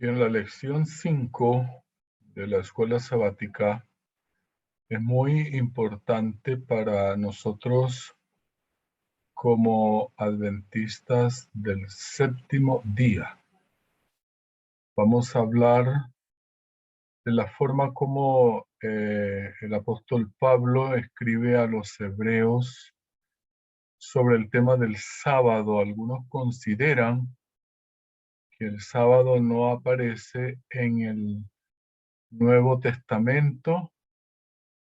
Y en la lección 5 de la escuela sabática es muy importante para nosotros como adventistas del séptimo día. Vamos a hablar de la forma como el apóstol Pablo escribe a los hebreos sobre el tema del sábado. Algunos consideran que el sábado no aparece en el Nuevo Testamento.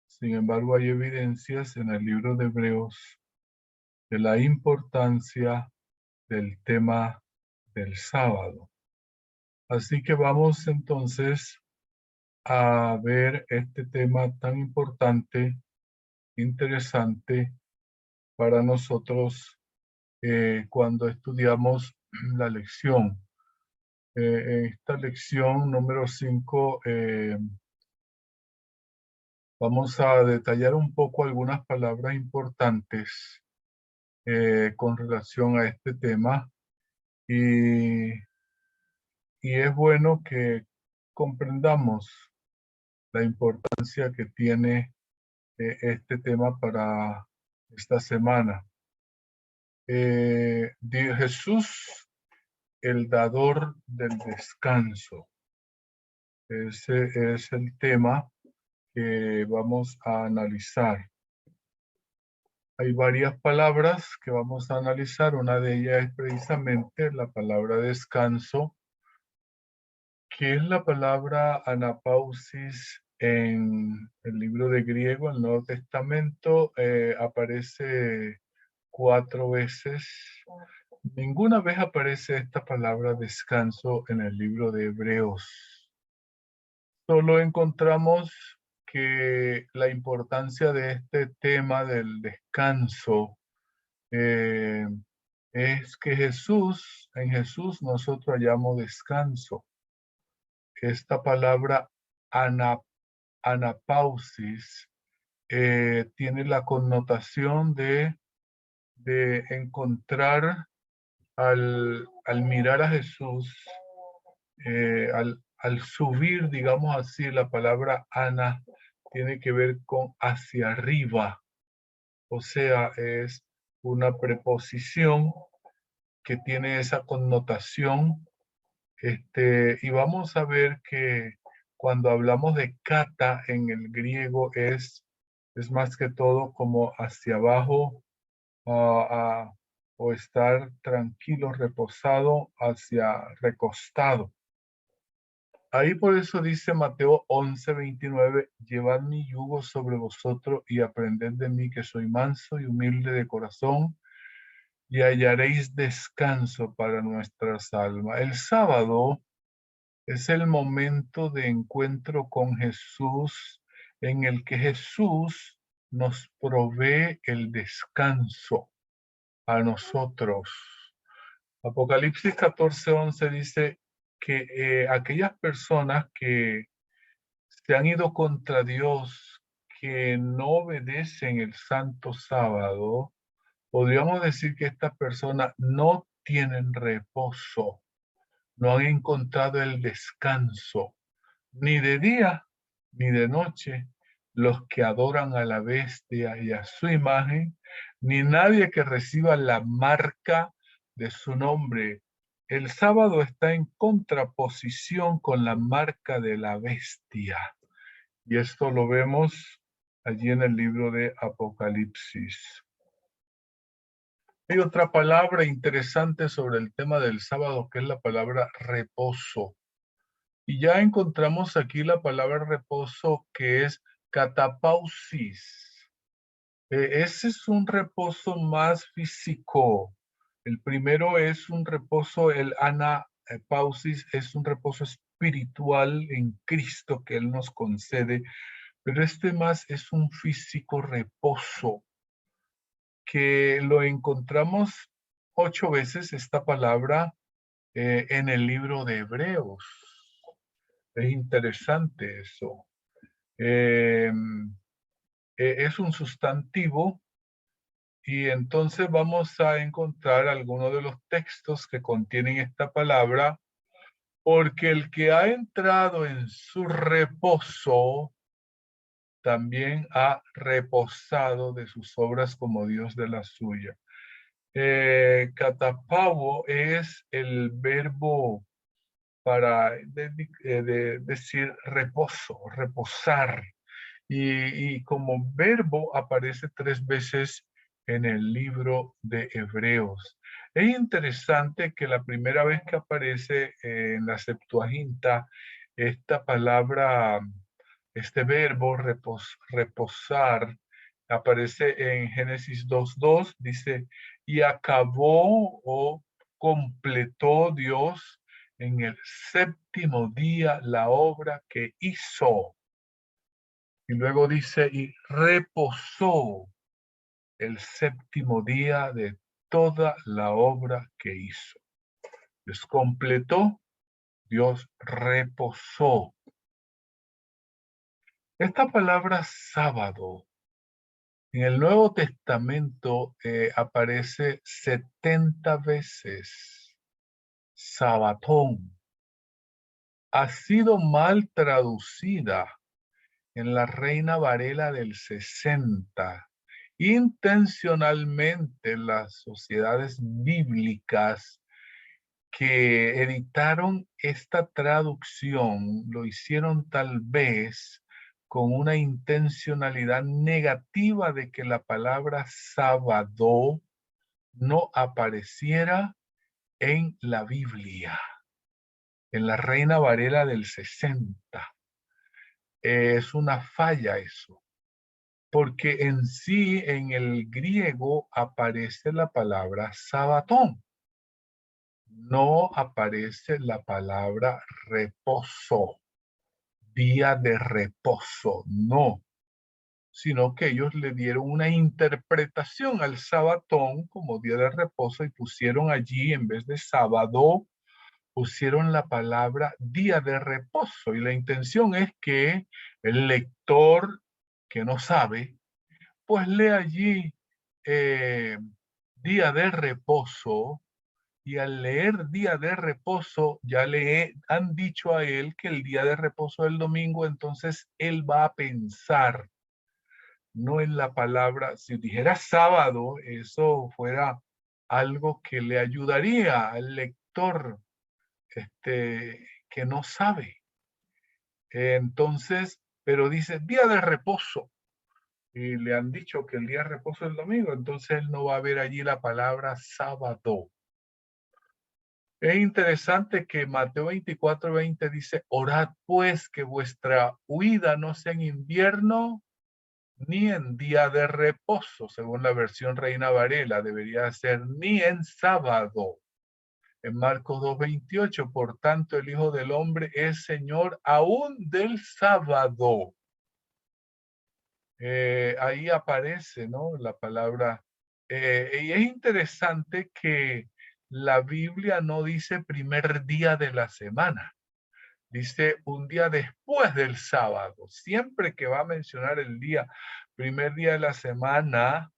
Sin embargo, hay evidencias en el libro de Hebreos de la importancia del tema del sábado. Así que vamos entonces a ver este tema tan importante, interesante para nosotros cuando estudiamos la lección. En esta lección número 5 vamos a detallar un poco algunas palabras importantes con relación a este tema y, y es bueno que comprendamos la importancia que tiene este tema para esta semana. Jesús, el dador del descanso. Ese es el tema que vamos a analizar. Hay varias palabras que vamos a analizar. Una de ellas es precisamente la palabra descanso, que es la palabra anapausis en el libro de griego, el Nuevo Testamento, aparece 4 veces. Ninguna vez aparece esta palabra descanso en el libro de Hebreos. Solo encontramos que la importancia de este tema del descanso es que en Jesús nosotros hallamos descanso. Esta palabra anapausis tiene la connotación de encontrar al mirar a Jesús, al subir, digamos así, la palabra ana tiene que ver con hacia arriba, o sea, es una preposición que tiene esa connotación. Y vamos a ver que cuando hablamos de kata en el griego es más que todo como hacia abajo, o estar tranquilo, reposado, hacia recostado. Ahí por eso dice Mateo 11:29, llevad mi yugo sobre vosotros y aprended de mí que soy manso y humilde de corazón y hallaréis descanso para nuestras almas. El sábado es el momento de encuentro con Jesús en el que Jesús nos provee el descanso a nosotros. Apocalipsis 14:11 dice que aquellas personas que se han ido contra Dios, que no obedecen el santo sábado, podríamos decir que estas personas no tienen reposo, no han encontrado el descanso, ni de día ni de noche, los que adoran a la bestia y a su imagen, ni nadie que reciba la marca de su nombre. El sábado está en contraposición con la marca de la bestia. Y esto lo vemos allí en el libro de Apocalipsis. Hay otra palabra interesante sobre el tema del sábado, que es la palabra reposo. Y ya encontramos aquí la palabra reposo, que es catapausis. Ese es un reposo más físico. El primero es un reposo, el anapausis es un reposo espiritual en Cristo que Él nos concede, pero este más es un físico reposo, que lo encontramos 8 veces esta palabra en el libro de Hebreos. Es interesante eso. Es un sustantivo y entonces vamos a encontrar algunos de los textos que contienen esta palabra porque el que ha entrado en su reposo también ha reposado de sus obras como Dios de la suya. Catapavo es el verbo para decir reposo, reposar. Y como verbo aparece 3 veces en el libro de Hebreos. Es interesante que la primera vez que aparece en la Septuaginta esta palabra, este verbo reposar, aparece en Génesis 2:2, dice, y acabó o completó Dios en el séptimo día la obra que hizo. Y luego dice, y reposó el séptimo día de toda la obra que hizo. Dios completó, Dios reposó. Esta palabra sábado en el Nuevo Testamento aparece 70 veces. Sabatón. Ha sido mal traducida en la Reina Varela del 60. Intencionalmente las sociedades bíblicas que editaron esta traducción lo hicieron tal vez con una intencionalidad negativa de que la palabra sábado no apareciera en la Biblia, en la Reina Varela del 60. Es una falla eso, porque en sí, en el griego aparece la palabra sabatón. No aparece la palabra reposo, día de reposo, no. Sino que ellos le dieron una interpretación al sabatón como día de reposo y pusieron allí, en vez de sábado, pusieron la palabra día de reposo. Y la intención es que el lector que no sabe, pues lee allí día de reposo, y al leer día de reposo ya le han dicho a él que el día de reposo es el domingo, entonces él va a pensar no en la palabra. Si dijera sábado, eso fuera algo que le ayudaría al lector que no sabe. Entonces, pero dice día de reposo. Y le han dicho que el día de reposo es el domingo, entonces él no va a ver allí la palabra sábado. Es interesante que Mateo 24:20 dice, orad pues que vuestra huida no sea en invierno ni en día de reposo, según la versión Reina Varela, debería ser ni en sábado. En Marcos 2:28, por tanto el Hijo del Hombre es Señor aún del sábado. Ahí aparece, ¿no? La palabra. Y es interesante que la Biblia no dice primer día de la semana, dice un día después del sábado. Siempre que va a mencionar el día, primer día de la semana,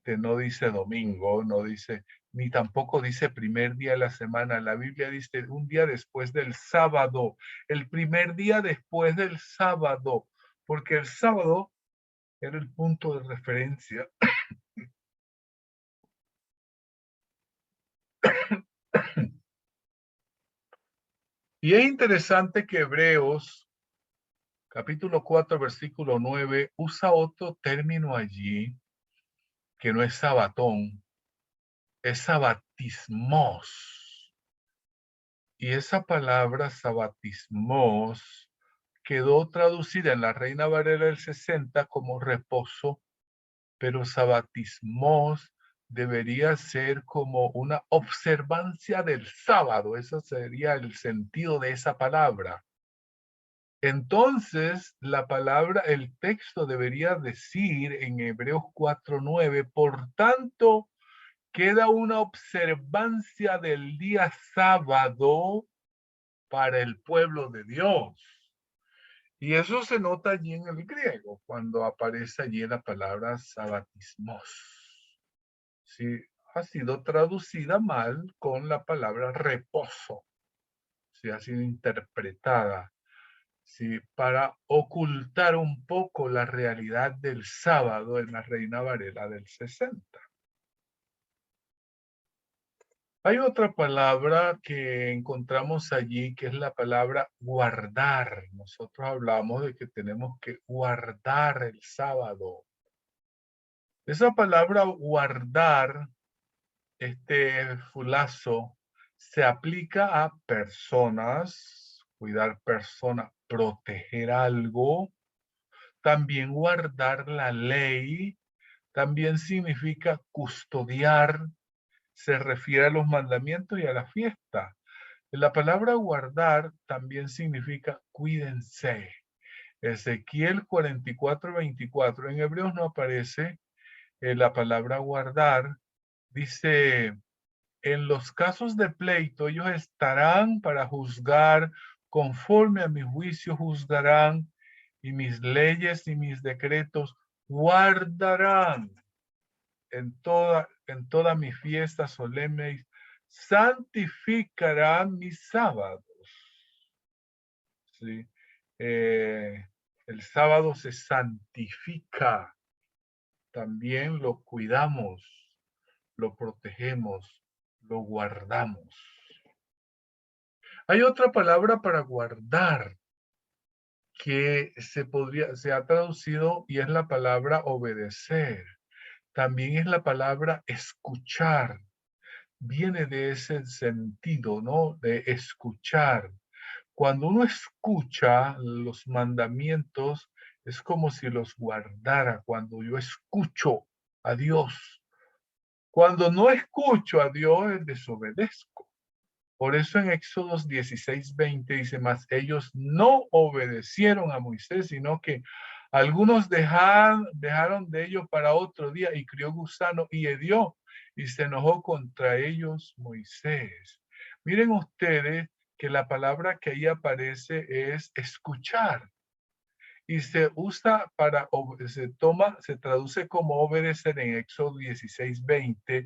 no dice domingo, no dice, ni tampoco dice primer día de la semana. La Biblia dice un día después del sábado, el primer día después del sábado, porque el sábado era el punto de referencia. Y es interesante que Hebreos, capítulo 4, versículo 9, usa otro término allí, que no es sabatón, es sabatismos. Y esa palabra sabatismos quedó traducida en la Reina Valera del 60 como reposo, pero sabatismos debería ser como una observancia del sábado. Ese sería el sentido de esa palabra. Entonces, la palabra, el texto debería decir en Hebreos 4:9, por tanto, queda una observancia del día sábado para el pueblo de Dios. Y eso se nota allí en el griego, cuando aparece allí la palabra sabatismos. Sí, ha sido traducida mal con la palabra reposo. sí, ha sido interpretada, sí, para ocultar un poco la realidad del sábado en la Reina Varela del 60. Hay otra palabra que encontramos allí, que es la palabra guardar. Nosotros hablamos de que tenemos que guardar el sábado. Esa palabra guardar, este fulazo, se aplica a personas, cuidar personas, proteger algo, también guardar la ley, también significa custodiar, se refiere a los mandamientos y a la fiesta. La palabra guardar también significa cuídense. Ezequiel 44:24. En Hebreos no aparece la palabra guardar. Dice, en los casos de pleito, ellos estarán para juzgar, conforme a mi juicio juzgarán, y mis leyes y mis decretos guardarán en toda mi fiesta solemne, santificarán mis sábados. ¿Sí? El sábado se santifica, también lo cuidamos, lo protegemos, lo guardamos. Hay otra palabra para guardar que se ha traducido y es la palabra obedecer. También es la palabra escuchar. Viene de ese sentido, ¿no? De escuchar. Cuando uno escucha los mandamientos, es como si los guardara. Cuando yo escucho a Dios. Cuando no escucho a Dios, desobedezco. Por eso en Éxodos 16:20 dice, más ellos no obedecieron a Moisés, sino que algunos dejaron de ellos para otro día y crió gusano y hedió y se enojó contra ellos Moisés. Miren ustedes que la palabra que ahí aparece es escuchar y se usa se traduce como obedecer en Éxodo 16:20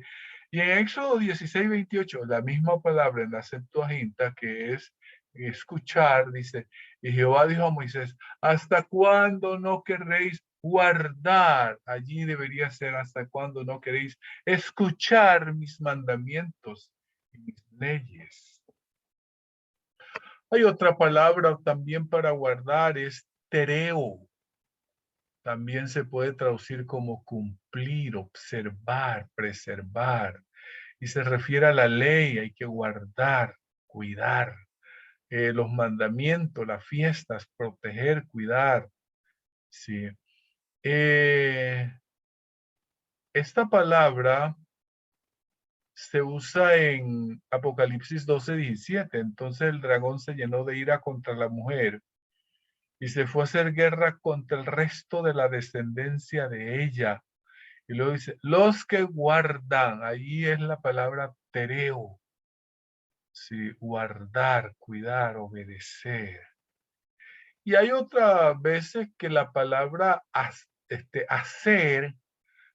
y en Éxodo 16:28 la misma palabra en la Septuaginta que es escuchar, dice, y Jehová dijo a Moisés, ¿hasta cuándo no querréis guardar? Allí debería ser hasta cuándo no queréis escuchar mis mandamientos y mis leyes. Hay otra palabra también para guardar, es tereo. También se puede traducir como cumplir, observar, preservar. Y se refiere a la ley, hay que guardar, cuidar. Los mandamientos, las fiestas, proteger, cuidar. Sí. Esta palabra se usa en Apocalipsis 12:17. Entonces el dragón se llenó de ira contra la mujer y se fue a hacer guerra contra el resto de la descendencia de ella. Y luego dice, los que guardan, ahí es la palabra tereo. Sí, guardar, cuidar, obedecer. Y hay otras veces que la palabra hacer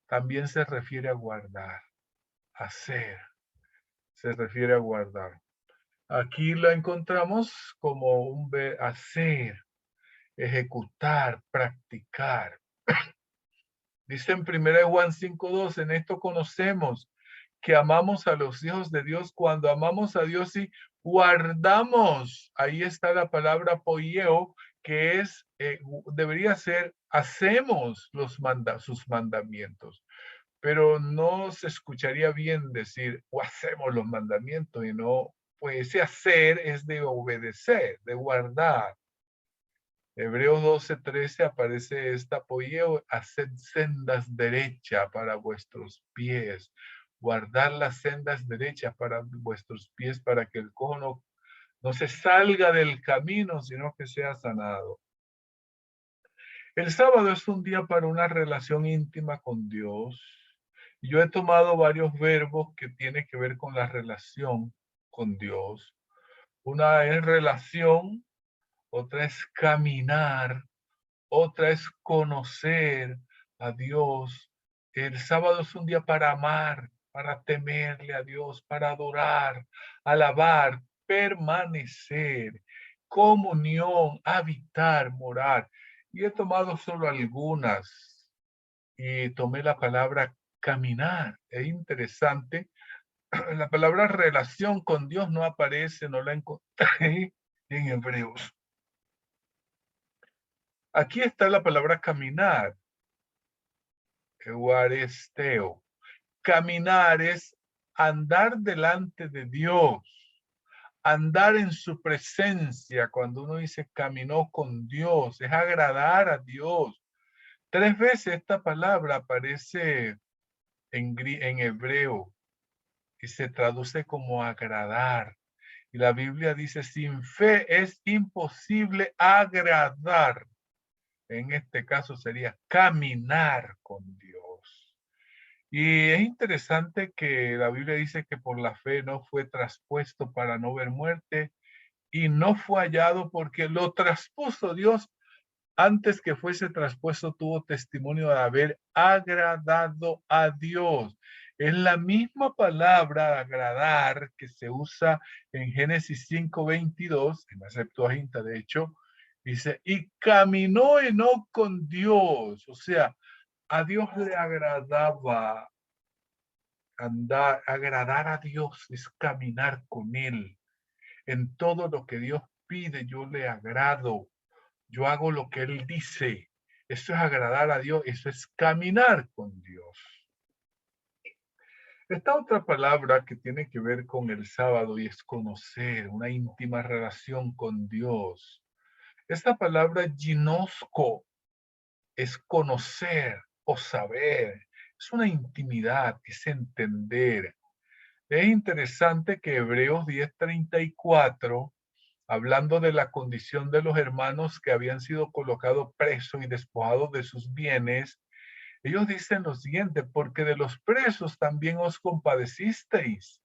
también se refiere a guardar. Hacer, se refiere a guardar. Aquí la encontramos como un hacer, ejecutar, practicar. Dice en 1 Juan 5:2, en esto conocemos que amamos a los hijos de Dios cuando amamos a Dios y guardamos. Ahí está la palabra poieo, que debería ser hacemos sus mandamientos. Pero no se escucharía bien decir o hacemos los mandamientos y no, pues ese hacer es de obedecer, de guardar. Hebreos 12:13 aparece esta apoyo, haced sendas derechas para vuestros pies, guardar las sendas derechas para vuestros pies para que el cojo no se salga del camino, sino que sea sanado. El sábado es un día para una relación íntima con Dios. Yo he tomado varios verbos que tienen que ver con la relación con Dios. Una es relación, otra es caminar, otra es conocer a Dios. El sábado es un día para amar, para temerle a Dios, para adorar, alabar. permanecer, comunión, habitar, morar. Y he tomado solo algunas y tomé la palabra caminar. Es interesante. La palabra relación con Dios no aparece, no la encontré en Hebreos. Aquí está la palabra caminar, euaresteo. Caminar es andar delante de Dios, andar en su presencia. Cuando uno dice caminó con Dios, es agradar a Dios. 3 veces esta palabra aparece en hebreo y se traduce como agradar. Y la Biblia dice, sin fe es imposible agradar. En este caso sería caminar con Dios. Y es interesante que la Biblia dice que por la fe no fue traspuesto para no ver muerte y no fue hallado porque lo traspuso Dios. Antes que fuese traspuesto tuvo testimonio de haber agradado a Dios. Es la misma palabra agradar que se usa en Génesis 5:22, en la Septuaginta de hecho, dice, y caminó Enoc con Dios. O sea, a Dios le agradaba andar, agradar a Dios es caminar con Él. En todo lo que Dios pide, yo le agrado. Yo hago lo que Él dice. Eso es agradar a Dios, eso es caminar con Dios. Esta otra palabra que tiene que ver con el sábado y es conocer, una íntima relación con Dios. Esta palabra ginosco es conocer o saber, es una intimidad, es entender. Es interesante que Hebreos 10:34, hablando de la condición de los hermanos que habían sido colocados presos y despojados de sus bienes, ellos dicen lo siguiente, porque de los presos también os compadecisteis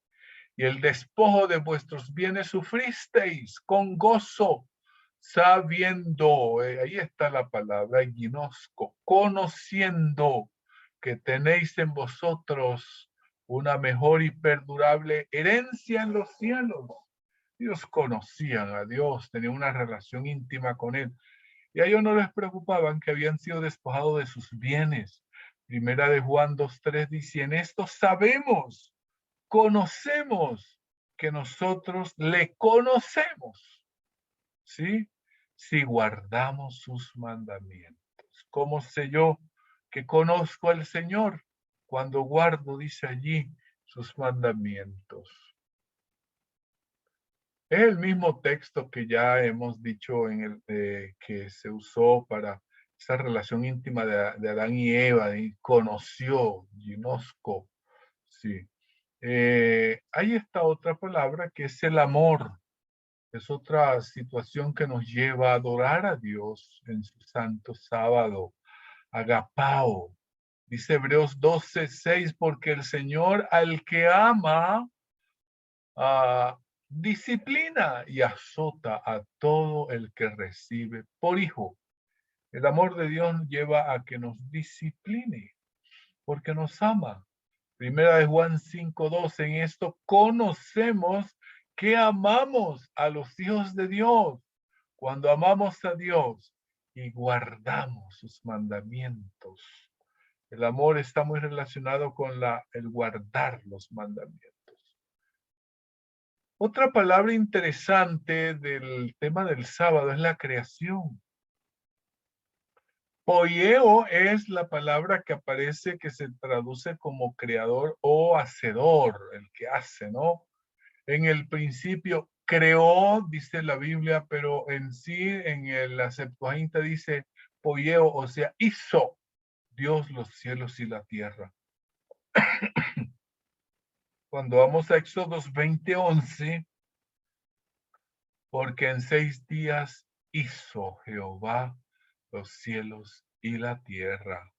y el despojo de vuestros bienes sufristeis con gozo, sabiendo, ahí está la palabra, ginosco, conociendo que tenéis en vosotros una mejor y perdurable herencia en los cielos. Ellos conocían a Dios, tenían una relación íntima con Él. Y a ellos no les preocupaban que habían sido despojados de sus bienes. Primera de Juan 2:3 dice, en esto sabemos, conocemos que nosotros le conocemos, ¿sí? Si guardamos sus mandamientos. ¿Cómo sé yo que conozco al Señor? Cuando guardo, dice allí, sus mandamientos. Es el mismo texto que ya hemos dicho que se usó para esa relación íntima de Adán y Eva, y conoció, ginosco, sí. Ahí está otra palabra que es el amor. Es otra situación que nos lleva a adorar a Dios en su santo sábado. Agapao. Dice Hebreos 12:6, porque el Señor al que ama, disciplina y azota a todo el que recibe por hijo. El amor de Dios lleva a que nos discipline, porque nos ama. Primera de Juan 5:12, en esto conocemos que amamos a los hijos de Dios, cuando amamos a Dios y guardamos sus mandamientos. El amor está muy relacionado con el guardar los mandamientos. Otra palabra interesante del tema del sábado es la creación. Poieo es la palabra que aparece que se traduce como creador o hacedor, el que hace, ¿no? En el principio creó, dice la Biblia, pero en sí, la Septuaginta dice poieo, o sea, hizo Dios los cielos y la tierra. Cuando vamos a Éxodos 20:11, porque en 6 días hizo Jehová los cielos y la tierra.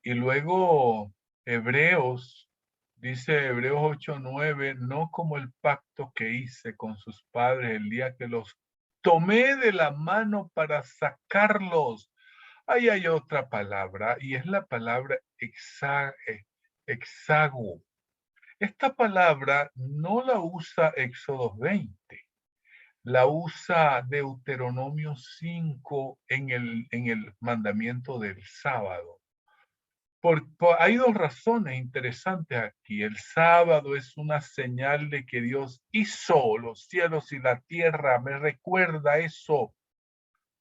Y luego Hebreos, dice Hebreos 8:9, no como el pacto que hice con sus padres el día que los tomé de la mano para sacarlos. Ahí hay otra palabra y es la palabra exago. Esta palabra no la usa Éxodo 20, la usa Deuteronomio 5 en el mandamiento del sábado. Hay dos razones interesantes aquí. El sábado es una señal de que Dios hizo los cielos y la tierra, me recuerda eso.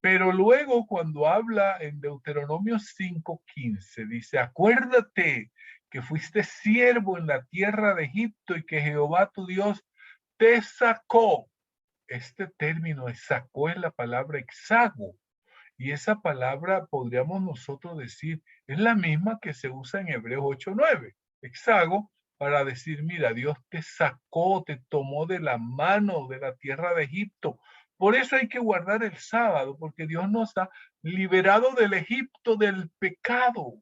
Pero luego cuando habla en Deuteronomio 5:15, dice, acuérdate que fuiste siervo en la tierra de Egipto y que Jehová tu Dios te sacó. Este término sacó es la palabra exago. Y esa palabra podríamos nosotros decir, es la misma que se usa en Hebreos 8:9, exago, para decir, mira, Dios te sacó, te tomó de la mano de la tierra de Egipto. Por eso hay que guardar el sábado, porque Dios nos ha liberado del Egipto del pecado.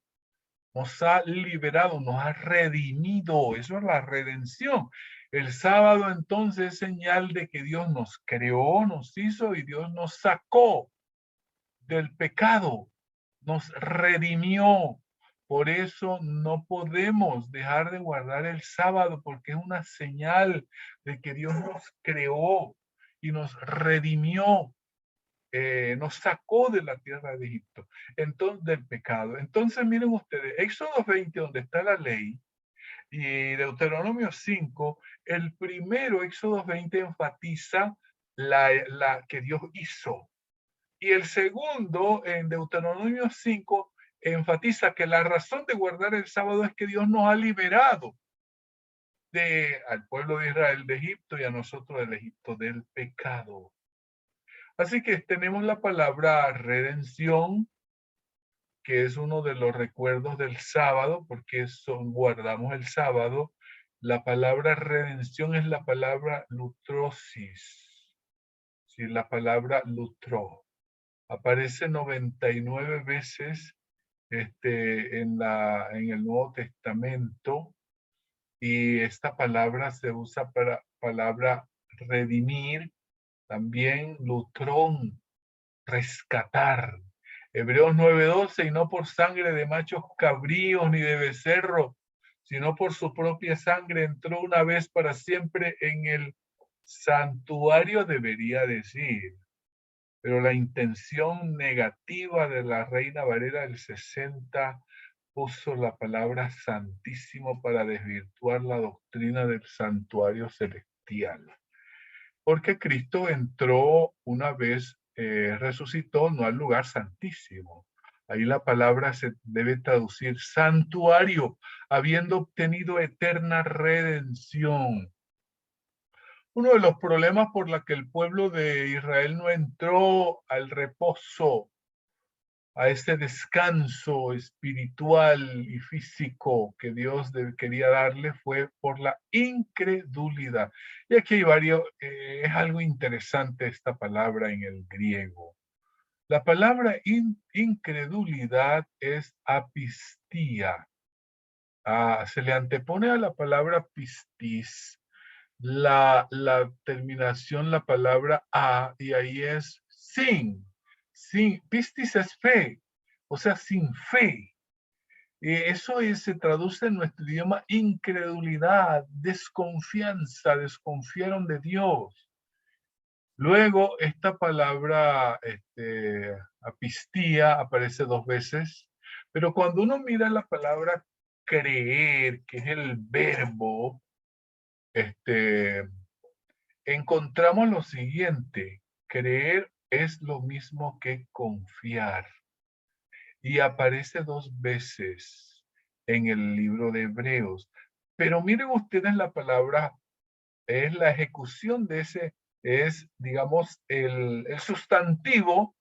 Nos ha liberado, nos ha redimido. Eso es la redención. El sábado entonces es señal de que Dios nos creó, nos hizo y Dios nos sacó del pecado, nos redimió. Por eso no podemos dejar de guardar el sábado, porque es una señal de que Dios nos creó y nos redimió, nos sacó de la tierra de Egipto, entonces del pecado. Entonces miren ustedes, Éxodo 20, donde está la ley, y Deuteronomio 5, el primero, Éxodo 20, enfatiza la que Dios hizo. Y el segundo, en Deuteronomio 5, enfatiza que la razón de guardar el sábado es que Dios nos ha liberado al pueblo de Israel de Egipto y a nosotros del Egipto del pecado. Así que tenemos la palabra redención, que es uno de los recuerdos del sábado, porque guardamos el sábado. La palabra redención es la palabra lutrosis, sí, la palabra lutro. Aparece 99 veces en el Nuevo Testamento, y esta palabra se usa para palabra redimir, también lutrón, rescatar. Hebreos 9:12, y no por sangre de machos cabríos ni de becerro, sino por su propia sangre entró una vez para siempre en el santuario, debería decir. Pero la intención negativa de la Reina Valera del 60 puso la palabra santísimo para desvirtuar la doctrina del santuario celestial. Porque Cristo entró una vez, resucitó, no al lugar santísimo. Ahí la palabra se debe traducir santuario, habiendo obtenido eterna redención. Uno de los problemas por los que el pueblo de Israel no entró al reposo, a ese descanso espiritual y físico que Dios quería darle, fue por la incredulidad. Y aquí hay varios, es algo interesante esta palabra en el griego. La palabra incredulidad es apistía. Se le antepone a la palabra pistis la terminación, la palabra a, y ahí es sin. Pistis es fe, o sea, sin fe. Eso se traduce en nuestro idioma incredulidad, desconfianza, desconfiaron de Dios. Luego, esta palabra apistía aparece 2 veces, pero cuando uno mira la palabra creer, que es el verbo, encontramos lo siguiente: creer es lo mismo que confiar. Y aparece 2 veces en el libro de Hebreos. Pero miren ustedes, la palabra es la ejecución de ese, es, digamos, el sustantivo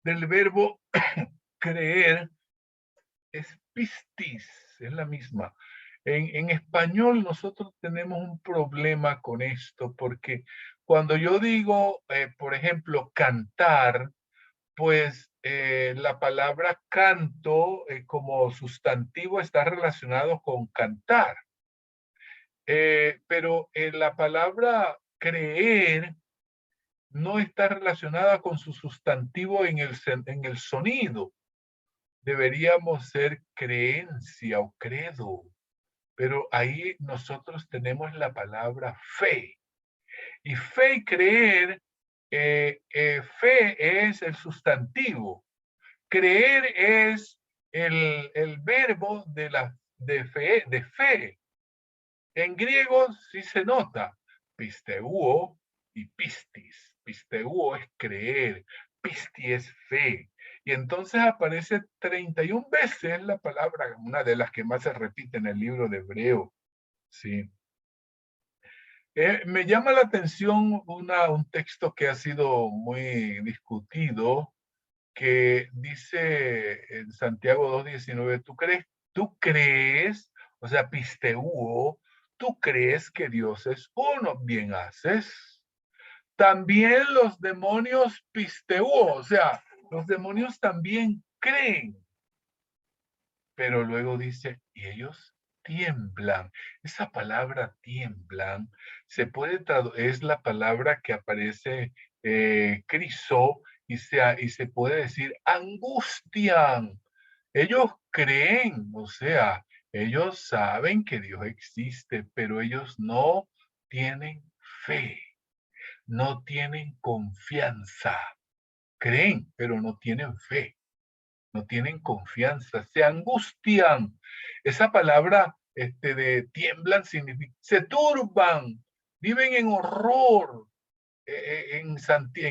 del verbo creer, es pistis, es la misma. En español nosotros tenemos un problema con esto, porque cuando yo digo, por ejemplo, cantar, pues la palabra canto como sustantivo está relacionado con cantar. Pero la palabra creer no está relacionada con su sustantivo en el sonido. Deberíamos ser creencia o credo. pero ahí nosotros tenemos la palabra fe. Y fe y creer, fe es el sustantivo. Creer es el verbo de fe. En griego sí se nota pisteuo y pistis. Pisteuo es creer, pisti es fe. Y entonces aparece 31 veces la palabra, una de las que más se repite en el libro de Hebreo. ¿Sí? Me llama la atención un texto que ha sido muy discutido, que dice en Santiago 2:19, tú crees, o sea, pisteuo, tú crees que Dios es uno, bien haces. También los demonios pisteuo, o sea, los demonios también creen, pero luego dice, y ellos tiemblan. Esa palabra tiemblan se puede es la palabra que aparece criso y se puede decir angustian. Ellos creen, o sea, ellos saben que Dios existe, pero ellos no tienen fe, no tienen confianza. Creen, pero no tienen fe, no tienen confianza, se angustian. Esa palabra de tiemblan significa, se turban, viven en horror. En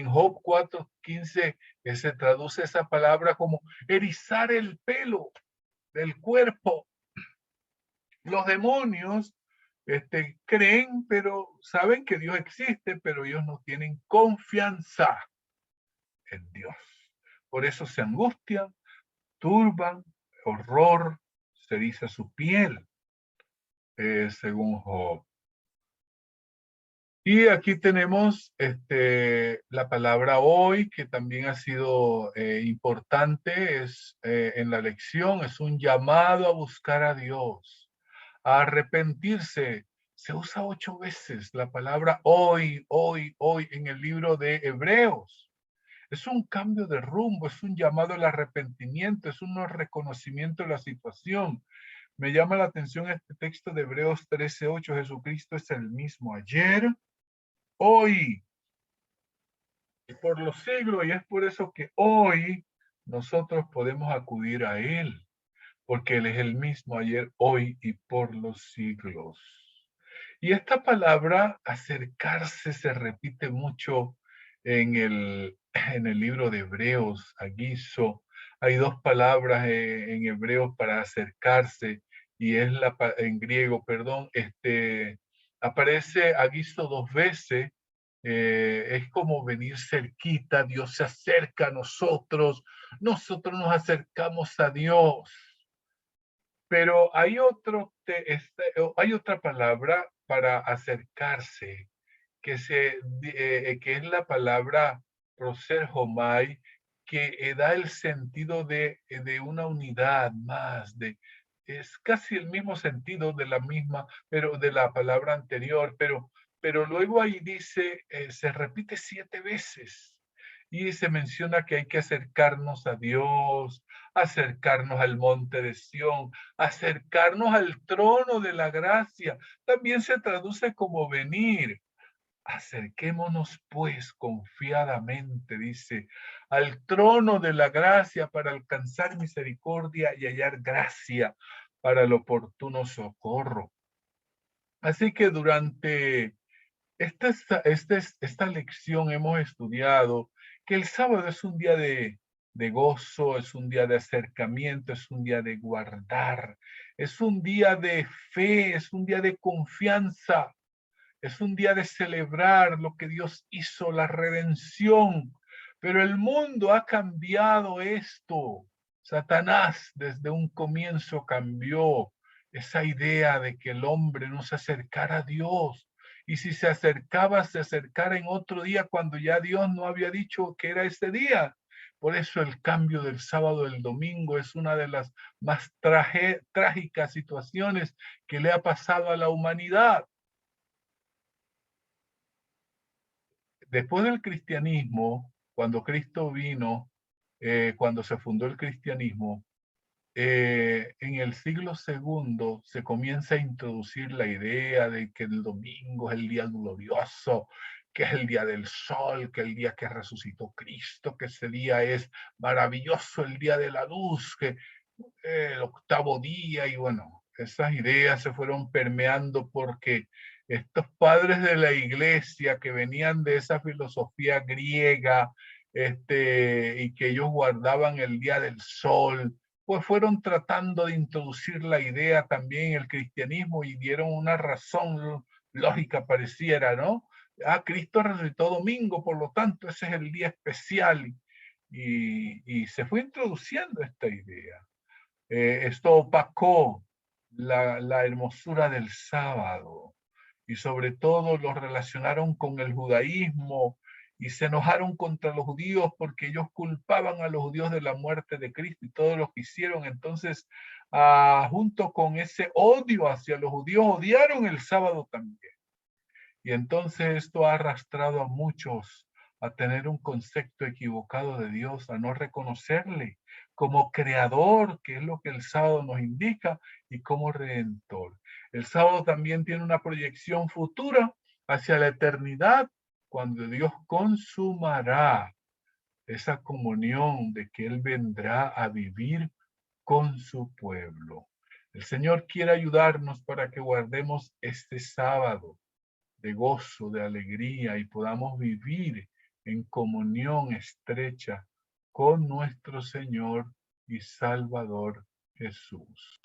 Job 4:15 se traduce esa palabra como erizar el pelo del cuerpo. Los demonios creen, pero saben que Dios existe, pero ellos no tienen confianza en Dios. Por eso se angustian, turban, horror, se dice su piel, según Job. Y aquí tenemos la palabra hoy, que también ha sido importante, es en la lección, es un llamado a buscar a Dios, a arrepentirse. Se usa 8 veces la palabra hoy, hoy, hoy en el libro de Hebreos. Es un cambio de rumbo, es un llamado al arrepentimiento, es un reconocimiento de la situación. Me llama la atención este texto de Hebreos 13:8. Jesucristo es el mismo ayer, hoy y por los siglos, y es por eso que hoy nosotros podemos acudir a Él, porque Él es el mismo ayer, hoy y por los siglos. Y esta palabra, acercarse, se repite mucho en el libro de Hebreos, aguizo. Hay 2 palabras en Hebreos para acercarse, y es en griego, perdón, aparece aguizo 2 veces. Es como venir cerquita, Dios se acerca a nosotros, nosotros nos acercamos a Dios. Pero hay otra palabra para acercarse, que es la palabra proserhomai, que da el sentido de una unidad más, es casi el mismo sentido de la misma, pero de la palabra anterior, pero luego ahí dice, se repite 7 veces. Y se menciona que hay que acercarnos a Dios, acercarnos al monte de Sión, acercarnos al trono de la gracia. También se traduce como venir. Acerquémonos pues confiadamente, dice, al trono de la gracia para alcanzar misericordia y hallar gracia para el oportuno socorro. Así que durante esta lección hemos estudiado que el sábado es un día de gozo, es un día de acercamiento, es un día de guardar, es un día de fe, es un día de confianza, es un día de celebrar lo que Dios hizo, la redención. Pero el mundo ha cambiado esto. Satanás desde un comienzo cambió esa idea de que el hombre no se acercara a Dios. Y si se acercaba, se acercara en otro día cuando ya Dios no había dicho que era ese día. Por eso el cambio del sábado al domingo es una de las más trágicas situaciones que le ha pasado a la humanidad. Después del cristianismo, cuando Cristo vino, cuando se fundó el cristianismo, en el siglo segundo se comienza a introducir la idea de que el domingo es el día glorioso, que es el día del sol, que el día que resucitó Cristo, que ese día es maravilloso, el día de la luz, que el octavo día, y bueno, esas ideas se fueron permeando porque estos padres de la iglesia que venían de esa filosofía griega, y que ellos guardaban el día del sol, pues fueron tratando de introducir la idea también en el cristianismo y dieron una razón lógica pareciera, ¿no? Ah, Cristo resucitó domingo, por lo tanto ese es el día especial, y se fue introduciendo esta idea. Esto opacó la hermosura del sábado y sobre todo lo relacionaron con el judaísmo y se enojaron contra los judíos porque ellos culpaban a los judíos de la muerte de Cristo y todo lo que hicieron. Entonces, junto con ese odio hacia los judíos, odiaron el sábado también. Y entonces esto ha arrastrado a muchos a tener un concepto equivocado de Dios, a no reconocerle como creador, que es lo que el sábado nos indica, y como redentor. El sábado también tiene una proyección futura hacia la eternidad, cuando Dios consumará esa comunión de que Él vendrá a vivir con su pueblo. El Señor quiere ayudarnos para que guardemos este sábado de gozo, de alegría y podamos vivir en comunión estrecha con nuestro Señor y Salvador Jesús.